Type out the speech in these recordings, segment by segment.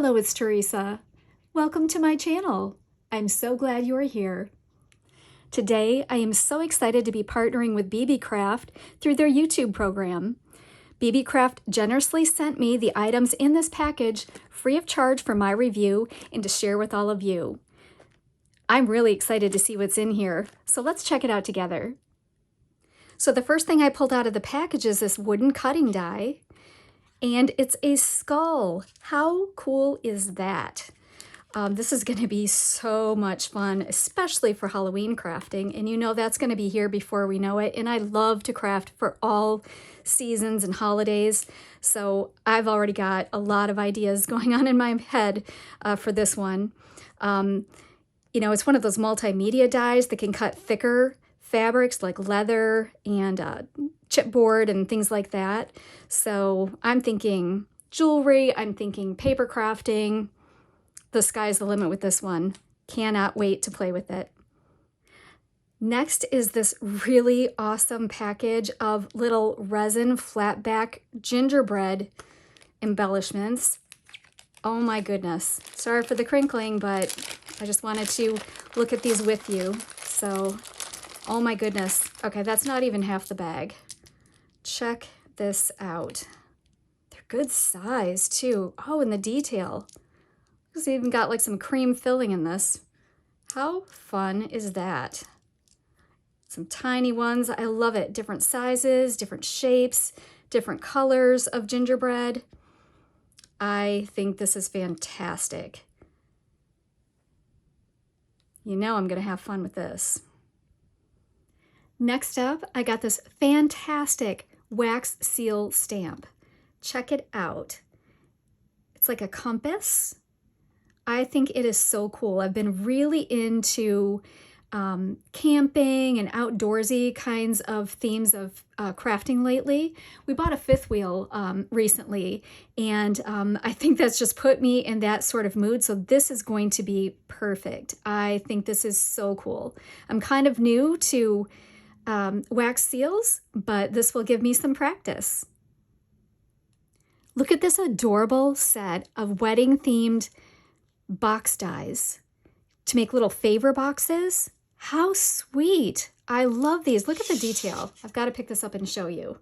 Hello, it's Teresa. Welcome to my channel. I'm so glad you're here. Today, I am so excited to be partnering with Beebeecraft through their YouTube program. Beebeecraft generously sent me the items in this package free of charge for my review and to share with all of you. I'm really excited to see what's in here, so let's check it out together. So the first thing I pulled out of the package is this wooden cutting die, and it's a skull. How cool is that? This is going to be so much fun, especially for Halloween crafting, and you know that's going to be here before we know it, and I love to craft for all seasons and holidays, so I've already got a lot of ideas going on in my head for this one. You know, it's one of those multimedia dies that can cut thicker fabrics like leather and chipboard and things like that. So I'm thinking jewelry, I'm thinking paper crafting. The sky's the limit with this one. Cannot wait to play with it. Next is this really awesome package of little resin flatback gingerbread embellishments. Oh my goodness. Sorry for the crinkling, but I just wanted to look at these with you. So, oh my goodness. Okay, that's not even half the bag. Check this out. They're good size too. Oh, and the detail. It's even got like some cream filling in this. How fun is that? Some tiny ones. I love it. Different sizes, different shapes, different colors of gingerbread. I think this is fantastic. You know I'm going to have fun with this. Next up, I got this fantastic wax seal stamp. Check it out. It's like a compass. I think it is so cool. I've been really into camping and outdoorsy kinds of themes of crafting lately. We bought a fifth wheel recently, and I think that's just put me in that sort of mood. So this is going to be perfect. I think this is so cool. I'm kind of new to wax seals, but this will give me some practice. Look at this adorable set of wedding themed box dies to make little favor boxes. How sweet. I love these. Look at the detail. I've got to pick this up and show you.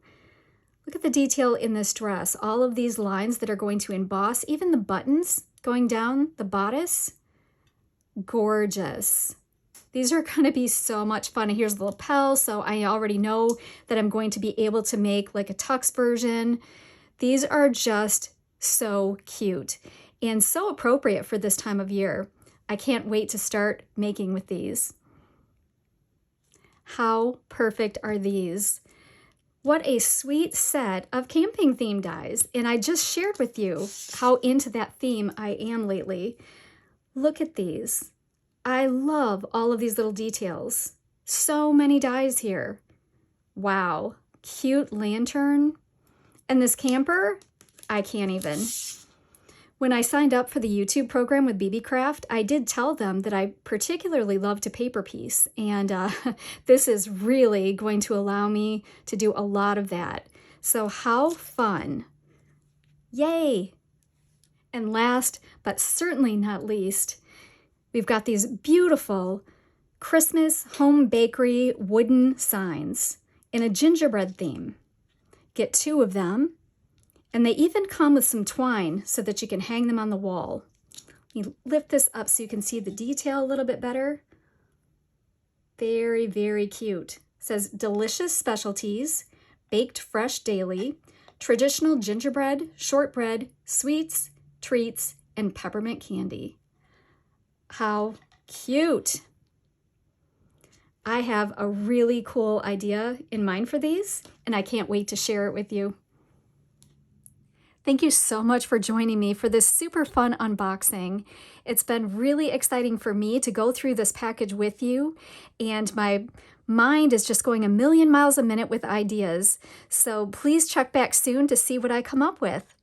Look at the detail in this dress. All of these lines that are going to emboss, even the buttons going down the bodice. Gorgeous. These are going to be so much fun. Here's the lapel, so I already know that I'm going to be able to make like a tux version. These are just so cute and so appropriate for this time of year. I can't wait to start making with these. How perfect are these? What a sweet set of camping theme dies. And I just shared with you how into that theme I am lately. Look at these. I love all of these little details. So many dies here. Wow. Cute lantern. And this camper, I can't even. When I signed up for the YouTube program with Beebeecraft, I did tell them that I particularly love to paper piece, and this is really going to allow me to do a lot of that. So how fun. Yay! And last, but certainly not least, we've got these beautiful Christmas home bakery wooden signs in a gingerbread theme. Get 2 of them. And they even come with some twine so that you can hang them on the wall. You lift this up so you can see the detail a little bit better. Very, very cute. It says delicious specialties, baked fresh daily, traditional gingerbread, shortbread, sweets, treats, and peppermint candy. How cute. I have a really cool idea in mind for these, and I can't wait to share it with you. Thank you so much for joining me for this super fun unboxing. It's been really exciting for me to go through this package with you, and my mind is just going a million miles a minute with ideas. So please check back soon to see what I come up with.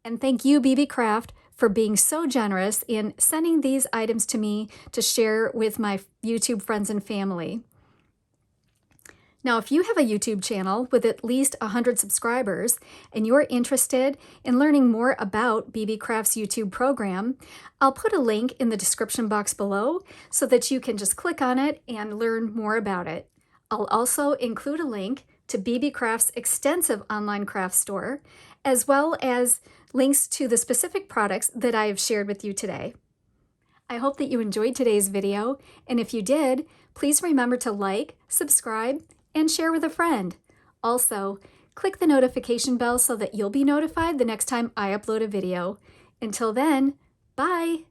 And thank you, Beebeecraft, for being so generous in sending these items to me to share with my YouTube friends and family. Now, if you have a YouTube channel with at least 100 subscribers and you're interested in learning more about Beebeecraft's YouTube program, I'll put a link in the description box below so that you can just click on it and learn more about it. I'll also include a link to Beebeecraft's extensive online craft store, as well as links to the specific products that I have shared with you today. I hope that you enjoyed today's video, and if you did, please remember to like, subscribe, and share with a friend. Also, click the notification bell so that you'll be notified the next time I upload a video. Until then, bye!